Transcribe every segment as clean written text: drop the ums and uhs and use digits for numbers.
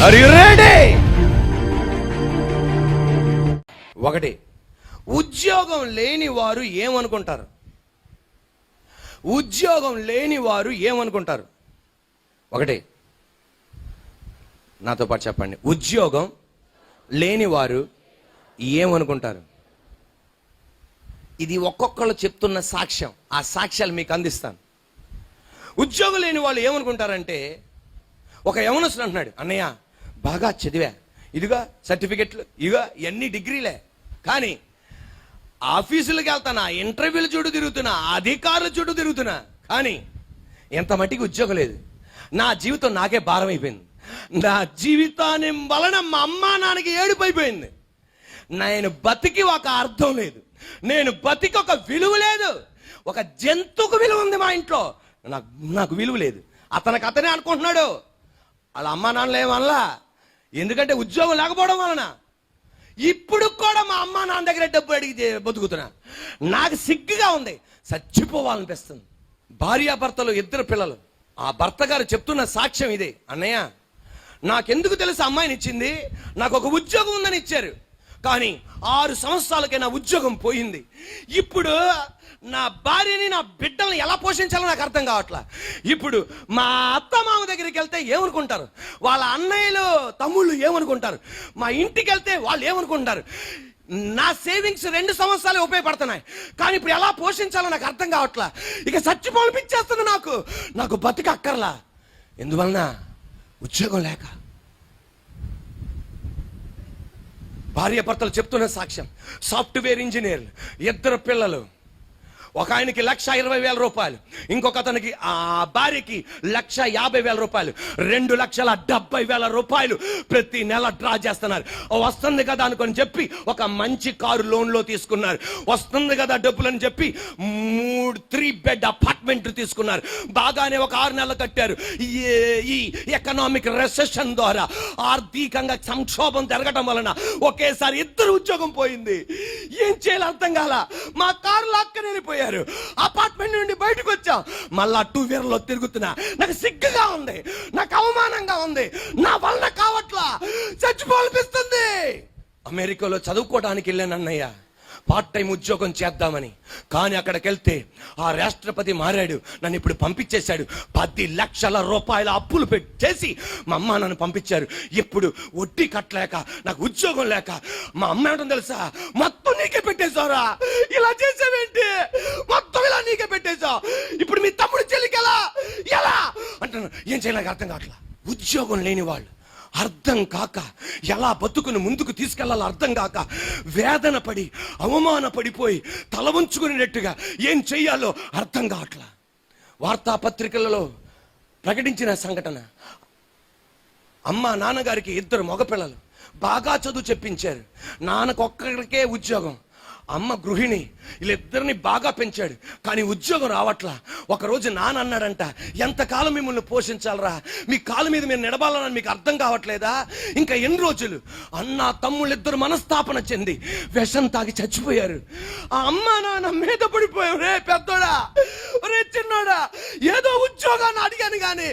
Are you ready? ఒకటి, ఉద్యోగం లేని వారు ఏమనుకుంటారు? ఉద్యోగం లేని వారు ఏమనుకుంటారు? ఒకటి, నాతో పాటు చెప్పండి. ఉద్యోగం లేని వారు ఏమనుకుంటారు? ఇది ఒక్కొక్కళ్ళు చెప్తున్న సాక్ష్యం. ఆ సాక్ష్యాలు మీకు అందిస్తాను. ఉద్యోగం లేని వాళ్ళు ఏమనుకుంటారంటే, ఒక యవనస్తుడు అంటున్నాడు, అన్నయ్య బాగా చదివా, ఇదిగా సర్టిఫికెట్లు, ఇదిగా ఎన్ని డిగ్రీలే, కానీ ఆఫీసులకు వెళ్తానా, ఇంటర్వ్యూలు చుట్టూ తిరుగుతున్నా, అధికారుల చుట్టూ తిరుగుతున్నా, కానీ ఎంత మట్టికి ఉద్యోగం లేదు. నా జీవితం నాకే భారం అయిపోయింది. నా జీవితాన్ని వలన మా అమ్మా నాన్నకి ఏడుపు అయిపోయింది. నేను బతికి ఒక అర్థం లేదు, నేను బతికి ఒక విలువ లేదు. ఒక జంతువుకు విలువ ఉంది మా ఇంట్లో, నాకు విలువ లేదు. అతనే అనుకుంటున్నాడు. వాళ్ళ అమ్మా నాన్నలు ఏమనలా, ఎందుకంటే ఉద్యోగం లేకపోవడం వలన. ఇప్పుడు కూడా మా అమ్మా నాన్న దగ్గర డబ్బు అడిగి బతుకుతున్నా. నాకు సిగ్గుగా ఉంది, చచ్చిపోవాలనిపిస్తుంది. భార్యాభర్తలు, 2 పిల్లలు. ఆ భర్త గారు చెప్తున్న సాక్ష్యం ఇదే, అన్నయ్య నాకెందుకు తెలుసు అమ్మాయిని ఇచ్చింది, నాకు ఒక ఉద్యోగం ఉందని ఇచ్చారు, కానీ 6 సంవత్సరాలకే నా ఉద్యోగం పోయింది. ఇప్పుడు నా భార్యని, నా బిడ్డల్ని ఎలా పోషించాలో నాకు అర్థం కావట్లా. ఇప్పుడు మా అత్త మామ దగ్గరికి వెళ్తే ఏమనుకుంటారు, వాళ్ళ అన్నయ్యలు తమ్ముళ్ళు ఏమనుకుంటారు, మా ఇంటికి వెళ్తే వాళ్ళు ఏమనుకుంటారు. నా సేవింగ్స్ 2 సంవత్సరాలు ఉపయోగపడుతున్నాయి, కానీ ఇప్పుడు ఎలా పోషించాలో నాకు అర్థం కావట్లా. ఇక చచ్చిపోనిపించేస్తుంది నాకు బతికి అక్కర్లా. ఎందువలన? ఉద్యోగం లేక. భార్యాభర్తలు చెప్తున్న సాక్ష్యం. సాఫ్ట్వేర్ ఇంజనీర్, 2 పిల్లలు. ఒక ఆయనకి 1,20,000 రూపాయలు, ఇంకొక అతనికి ఆ భార్యకి 1,50,000 రూపాయలు, 2,70,000 రూపాయలు ప్రతి నెల డ్రా చేస్తున్నారు. వస్తుంది కదా అనుకొని చెప్పి ఒక మంచి కారు లోన్లో తీసుకున్నారు. వస్తుంది కదా డబ్బులు అని చెప్పి 3 బెడ్ అపార్ట్మెంట్ తీసుకున్నారు. బాగానే ఒక 6 నెలలు కట్టారు. ఈ ఎకనామిక్ రెసెషన్ ద్వారా, ఆర్థికంగా సంక్షోభం జరగడం వలన ఒకేసారి 2 ఉద్యోగం పోయింది. ఏం చేయాలి అర్థం కాల. మా కారు లాక్కని వెళ్ళిపోయారు. అపార్ట్మెంట్ నుండి బయటకు వచ్చాం, మళ్ళా 2 వీలర్లో తిరుగుతున్నా. నాకు సిగ్గుగా ఉంది, నాకు అవమానంగా ఉంది, నా వల్ల కావట్లా, చచ్చిపోవాలనిపిస్తుంది. అమెరికాలో చదువుకోవడానికి వెళ్ళాను అన్నయ్య, పార్ట్ టైం ఉద్యోగం చేద్దామని. కానీ అక్కడికి వెళ్తే ఆ రాష్ట్రపతి మారాడు, నన్ను ఇప్పుడు పంపించేశాడు. 10 లక్షల రూపాయల అప్పులు చేసి మా అమ్మ నన్ను పంపించారు. ఇప్పుడు వడ్డీ కట్టలేక, నాకు ఉద్యోగం లేక మా అమ్మ ఏమంటుంది తెలుసా, మొత్తం నీకే పెట్టేశారా, ఇలా చేసావేంటి, మొత్తం ఇలా నీకే పెట్టేశావు, ఇప్పుడు మీ తమ్ముడు చెల్లికి ఎలా అంటున్నాను. ఏం చేయలేక అర్థం కావట్లా. ఉద్యోగం లేని వాళ్ళు అర్థం కాక, ఎలా బతుకును ముందుకు తీసుకెళ్లాలో అర్థం కాక, వేదన పడి, అవమాన పడిపోయి, తల వంచుకునేటట్టుగా ఏం చెయ్యాలో అర్థం కావట్లా. వార్తాపత్రికలలో ప్రకటించిన సంఘటన. అమ్మ నాన్నగారికి 2 మగపిల్లలు, బాగా చదువు చెప్పించారు. నాన్నకొక్కడికే ఉద్యోగం, అమ్మ గృహిణి. వీళ్ళిద్దరిని బాగా పెంచాడు, కానీ ఉద్యోగం రావట్లా. ఒకరోజు నాన్న అన్నాడంట, ఎంతకాలం మిమ్మల్ని పోషించాలరా, మీ కాళ్ళ మీద మీరు నిలబాలని మీకు అర్థం కావట్లేదా, ఇంకా ఎన్ని రోజులు. అన్న తమ్ముళ్ళిద్దరు మనస్తాపన చెంది విషం తాగి చచ్చిపోయారు. ఆ అమ్మ నాన్న మీద పడిపోయావు. రే పెద్దోడా, రే చిన్నోడా, ఏదో ఉద్యోగాన్ని అడిగాను కానీ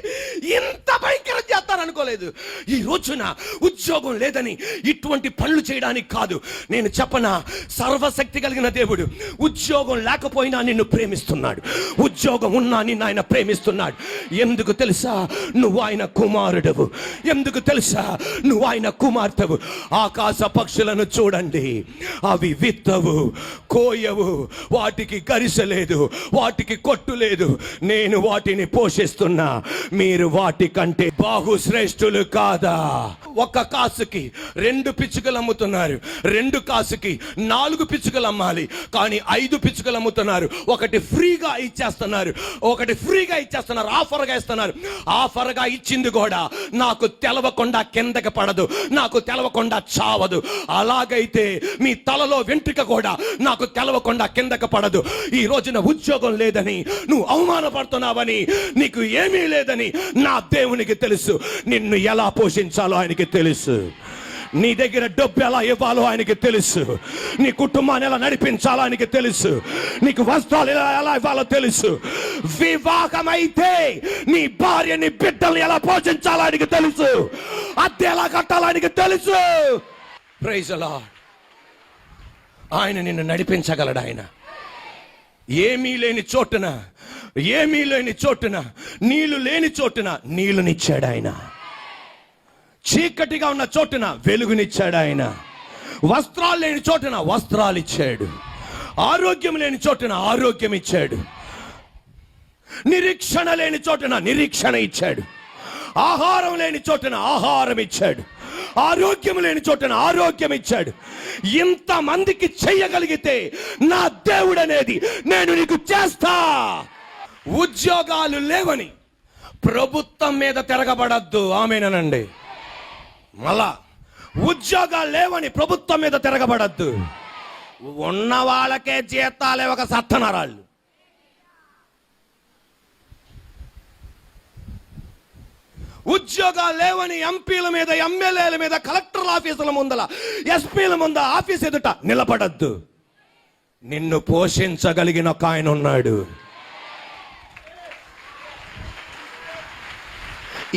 ఇంత భయంకరం చేస్తారనుకోలేదు. ఈ రోజున ఉద్యోగం లేదని ఇటువంటి పనులు చేయడానికి కాదు. నేను చెప్పనా, సర్వశక్తి కలిగిన దేవుడు ఉద్యోగం లేకపోయినా నిన్ను ప్రేమిస్తున్నాడు, ఉద్యోగం ఉన్నా నిన్ను ఆయన ప్రేమిస్తున్నాడు. ఎందుకు తెలుసా, నువ్వు ఆయన కుమారుడవు. ఎందుకు తెలుసా, నువ్వు ఆయన కుమార్తెవు. ఆకాశ పక్షులను చూడండి, అవి విత్తవు, కోయవు, వాటికి గరిసెలేదు, వాటికి కొట్టు లేదు, నేను వాటిని పోషిస్తున్నా. మీరు వాటి కంటే బాహుశ్రేష్ఠులు కాదా? 1 కాసుకి 2 పిచ్చుకలు అమ్ముతున్నారు, 2 కాసుకి 4 పిచ్చుకలు అమ్మాలి, కానీ 5 పిచ్చుకలు అమ్ముతున్నారు. ఒకటి ఫ్రీగా ఇచ్చేస్తున్నారు, ఆఫర్గా ఇస్తున్నారు. ఆఫర్గా ఇచ్చింది కూడా నాకు తెలవకుండా కిందకి పడదు, నాకు తెలవకుండా చావదు. అలాగైతే మీ తలలో వెంట్రుక కూడా నాకు తెలవకుండా కిందకి పడదు. ఈ రోజున ఉద్యోగం లేదని నువ్వు అవమానపడుతున్నావని, నీకు ఏమీ లేదని నా దేవునికి తెలుసు. నిన్ను ఎలా పోషించాలో ఆయనకి తెలుసు. నీ దగ్గర డబ్బు ఎలా ఇవ్వాలో ఆయనకి తెలుసు, నీ కుటుంబాన్ని ఎలా నడిపించాలో ఆయనకి తెలుసు, నీకు వస్త్రాలు ఎలా ఇవ్వాలో తెలుసు. వివాహమైతే నీ భార్యని బిడ్డల్ని ఎలా పోషించాలని తెలుసు, అద్దె ఎలా కట్టాలని తెలుసు. Praise the Lord. ఆయన నిన్ను నడిపించగలడు. ఆయన ఏమీ లేని చోటున, ఏమీ లేని చోటున, నీళ్లు లేని చోటున నీళ్లునిచ్చాడు ఆయన. చీకటిగా ఉన్న చోటున వెలుగునిచ్చాడు ఆయన. వస్త్రాలు లేని చోటున వస్త్రాలు ఇచ్చాడు. ఆరోగ్యం లేని చోటున ఆరోగ్యం ఇచ్చాడు. నిరీక్షణ లేని చోటున నిరీక్షణ ఇచ్చాడు. ఆహారం లేని చోటున ఆహారం ఇచ్చాడు. ఆరోగ్యం లేని చోటున ఆరోగ్యం ఇచ్చాడు. ఇంతమందికి చెయ్యగలిగితే నా దేవుడు అనేది నేను నీకు చేస్తా. ఉద్యోగాలు లేవని ప్రభుత్వం మీద తిరగబడద్దు. ఆమేనండి. మళ్ళా ఉద్యోగాలు లేవని ప్రభుత్వం మీద తిరగబడద్దు. ఉన్న వాళ్ళకే జీతాలే ఒక సత్తనరాళ్ళు. ఉద్యోగాలు లేవని ఎంపీల మీద, ఎమ్మెల్యేల మీద, కలెక్టర్ల ఆఫీసుల ముందల, ఎస్పీల ముంద ఆఫీస్ ఎదుట నిలబడద్దు. నిన్ను పోషించగలిగిన ఒక ఆయన ఉన్నాడు.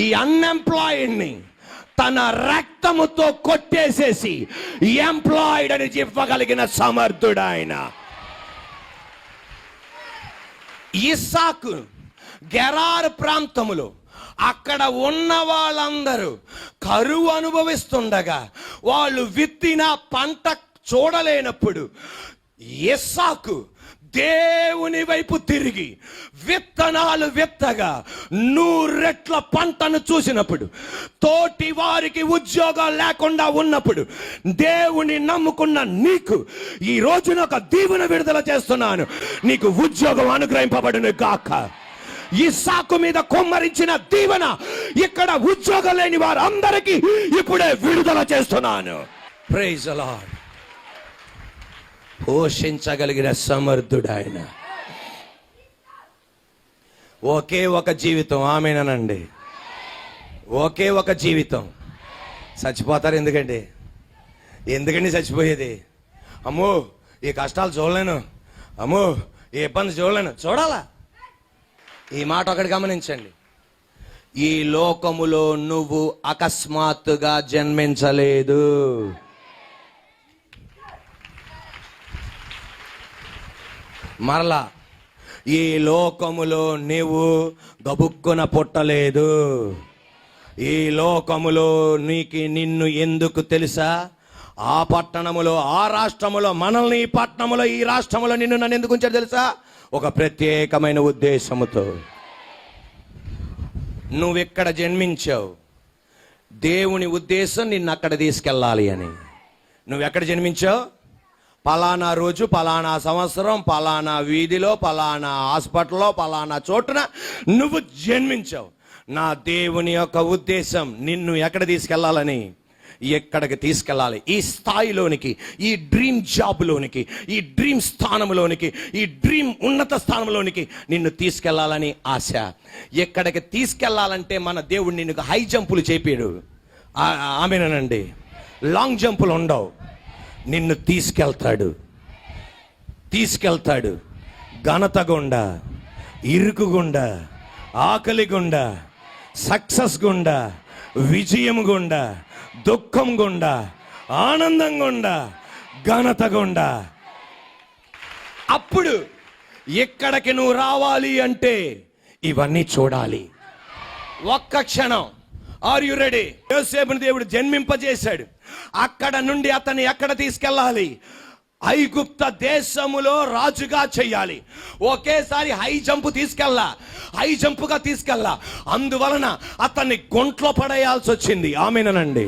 ఈ అన్ఎంప్లాయిడ్ని తన రక్తముతో కొట్టేసేసి ఎంప్లాయిడ్ అని చెప్పగలిగిన సమర్థుడు ఆయన. ఇస్సాకు గెరారు ప్రాంతములో అక్కడ ఉన్న వాళ్ళందరూ కరువు అనుభవిస్తుండగా, వాళ్ళు విత్తిన పంట చూడలేనప్పుడు ఇస్సాకు దేవుని వైపు తిరిగి విత్తనాలు విత్తగా 100 రెట్ల పంటను చూసినప్పుడు, తోటి వారికి ఉద్యోగాలు లేకుండా ఉన్నప్పుడు, దేవుని నమ్ముకున్న నీకు ఈ రోజున ఒక దీవెన విడుదల చేస్తున్నాను. నీకు ఉద్యోగం అనుగ్రహింపబడును గాక. ఇస్సాకు మీద కొమ్మరించిన దీవెన ఇక్కడ ఉద్యోగం లేని వారందరికీ ఇప్పుడే విడుదల చేస్తున్నాను. Praise the lord. పోషించగలిగిన సమర్థుడు ఆయన. ఒకే ఒక జీవితం. ఆమేనండి. ఒకే ఒక జీవితం. చచ్చిపోతారు. ఎందుకండి చచ్చిపోయేది? అమ్మో ఈ కష్టాలు చూడలేను, అమ్మో ఈ ఇబ్బంది చూడలేను. చూడాలా? ఈ మాట ఒకటి గమనించండి. ఈ లోకములో నువ్వు అకస్మాత్తుగా జన్మించలేదు. మరలా ఈ లోకములో నీవు గబుక్కున పుట్టలేదు. ఈ లోకములో నిన్ను ఎందుకు తెలుసా? ఆ పట్టణములో, ఆ రాష్ట్రములో, మనల్ని ఈ పట్టణములో, ఈ రాష్ట్రములో నిన్ను నన్ను ఎందుకు ఉంచారు తెలుసా? ఒక ప్రత్యేకమైన ఉద్దేశముతో. నువ్వెక్కడ జన్మించావు, దేవుని ఉద్దేశం నిన్ను అక్కడ తీసుకెళ్ళాలి అని. నువ్వెక్కడ జన్మించావు? పలానా రోజు, పలానా సంవత్సరం, పలానా వీధిలో, పలానా హాస్పిటల్లో, పలానా చోటున నువ్వు జన్మించావు. నా దేవుని యొక్క ఉద్దేశం నిన్ను ఎక్కడ తీసుకెళ్లాలని, ఎక్కడికి తీసుకెళ్ళాలి. ఈ స్థాయిలోనికి, ఈ డ్రీమ్ జాబ్లోనికి, ఈ డ్రీమ్ స్థానంలోనికి, ఈ డ్రీమ్ ఉన్నత స్థానంలోనికి నిన్ను తీసుకెళ్లాలని ఆశ. ఎక్కడికి తీసుకెళ్లాలంటే మన దేవుడు నిన్ను హై జంపులు చేపాడు. ఆమేనండి. లాంగ్ జంపులు ఉండవు. నిన్ను తీసుకెళ్తాడు. ఘనత గుండా, ఇరుకు గుండా, ఆకలి గుండా, సక్సెస్ గుండా, విజయం గుండా, దుఃఖం గుండా, ఆనందం గుండా, ఘనత గుండా. అప్పుడు ఇక్కడికి నువ్వు రావాలి అంటే ఇవన్నీ చూడాలి. ఒక్క క్షణం. Are you ready? యోసేపుని దేవుడు జన్మింపజేశాడు. అక్కడ నుండి అతన్ని ఎక్కడ తీసుకెళ్ళాలి? ఐగుప్త దేశములో రాజుగా చెయ్యాలి. ఒకేసారి హై జంపుగా తీసుకెళ్ళా. అందువలన అతన్ని గుంట్లో పడేయాల్సి వచ్చింది. ఆమేనండి.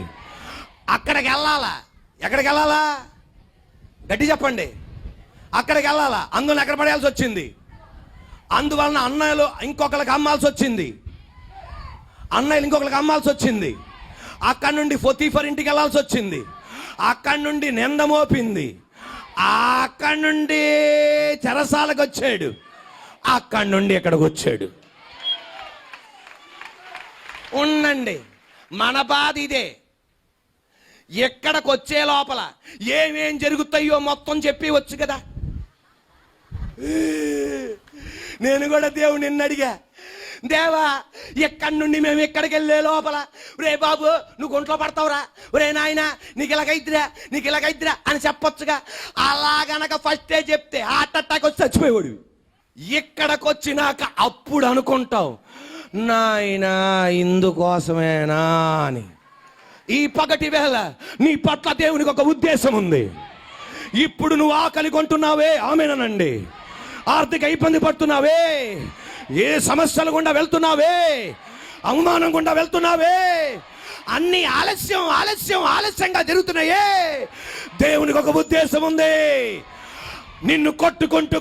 అక్కడికి వెళ్ళాలా? ఎక్కడికి వెళ్ళాలా? గట్టి చెప్పండి. అక్కడికి వెళ్ళాలా? అందులో ఎక్కడ పడేయాల్సి వచ్చింది? అందువలన అన్నయ్యలు ఇంకొకరికి అమ్మాల్సి వచ్చింది. అక్కడి నుండి పొతీఫర్ ఇంటికి వెళ్ళాల్సి వచ్చింది. అక్కడి నుండి నింద మోపింది. అక్కడి నుండి చెరసాలకు వచ్చాడు. అక్కడి నుండి ఎక్కడికి వచ్చాడు. ఉండండి, మన బాధ ఇదే. ఎక్కడికి వచ్చే లోపల ఏమేం జరుగుతాయో మొత్తం చెప్పి వచ్చు కదా. నేను కూడా దేవుడు నిన్ను అడిగా, దేవా ఎక్కడి నుండి మేము ఎక్కడికి వెళ్ళే లోపల రే బాబు నువ్వు గుంట్లో పడతావురా, రే నాయన నీకు ఇలాగైద్దిరా అని చెప్పొచ్చుగా. అలా గనక ఫస్టే చెప్తే హార్ట్ అటాక్ వచ్చి చచ్చిపోయేవాడు. ఇక్కడికి వచ్చినాక అప్పుడు అనుకుంటావు, నాయనా ఇందుకోసమేనా అని. ఈ పగటి వేళ నీ పట్ల దేవునికి ఒక ఉద్దేశం ఉంది. ఇప్పుడు నువ్వు ఆకలి కొంటున్నావే, ఆమెనండి. ఆర్థిక ఇబ్బంది పడుతున్నావే, ఏ సమస్యలు గుండా వెళ్తున్నావే, అవమానం గుండా వెళ్తున్నావే, అన్ని ఆలస్యంగా జరుగుతున్నాయే. దేవునికి ఒక ఉద్దేశం ఉంది. నిన్ను కొట్టుకుంటూ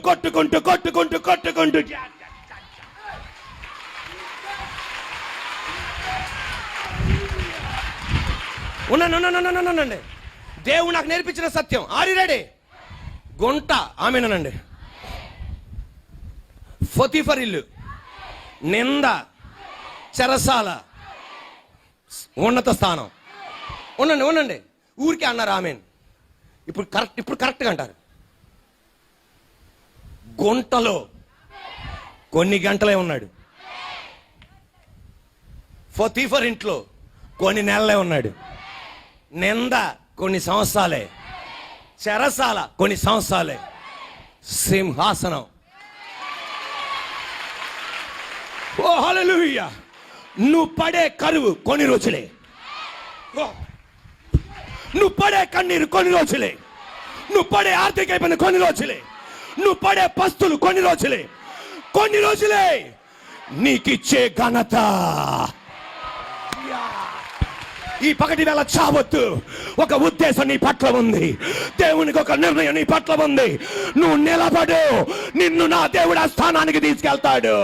ఉన్నానండి. దేవుడు నాకు నేర్పించిన సత్యం. Are you ready? గుంట, ఆమెనండి. పొతీఫర్ ఇల్లు, నింద, చెరసాల, ఉన్నత స్థానం. ఉండండి ఊరికే అన్నారు ఆమెన్. ఇప్పుడు కరెక్ట్గా అంటారు. గుంటలో కొన్ని గంటలే ఉన్నాడు, పొతీఫర్ ఇంట్లో కొన్ని నెలలే ఉన్నాడు, నింద కొన్ని సంవత్సరాలే, చెరసాల కొన్ని సంవత్సరాలే, సింహాసనం. ఓ హల్లెలూయా. నువ్వు పడే కరువు కొన్ని రోజులే, నువ్వు పడే కన్నీరు కొన్ని రోజులే, నువ్వు పడే ఆర్థిక ఇబ్బంది కొన్ని రోజులే, నువ్వు పడే పస్తులు కొన్ని రోజులే. నీకిచ్చే ఘనత ఈ పగటి వేళ చావొద్దు. ఒక ఉద్దేశం నీ పట్ల ఉంది, దేవునికి ఒక నిర్ణయం నీ పట్ల ఉంది. నువ్వు నిలబడు, నిన్ను నా దేవుడు ఆ స్థానానికి తీసుకెళ్తాడు.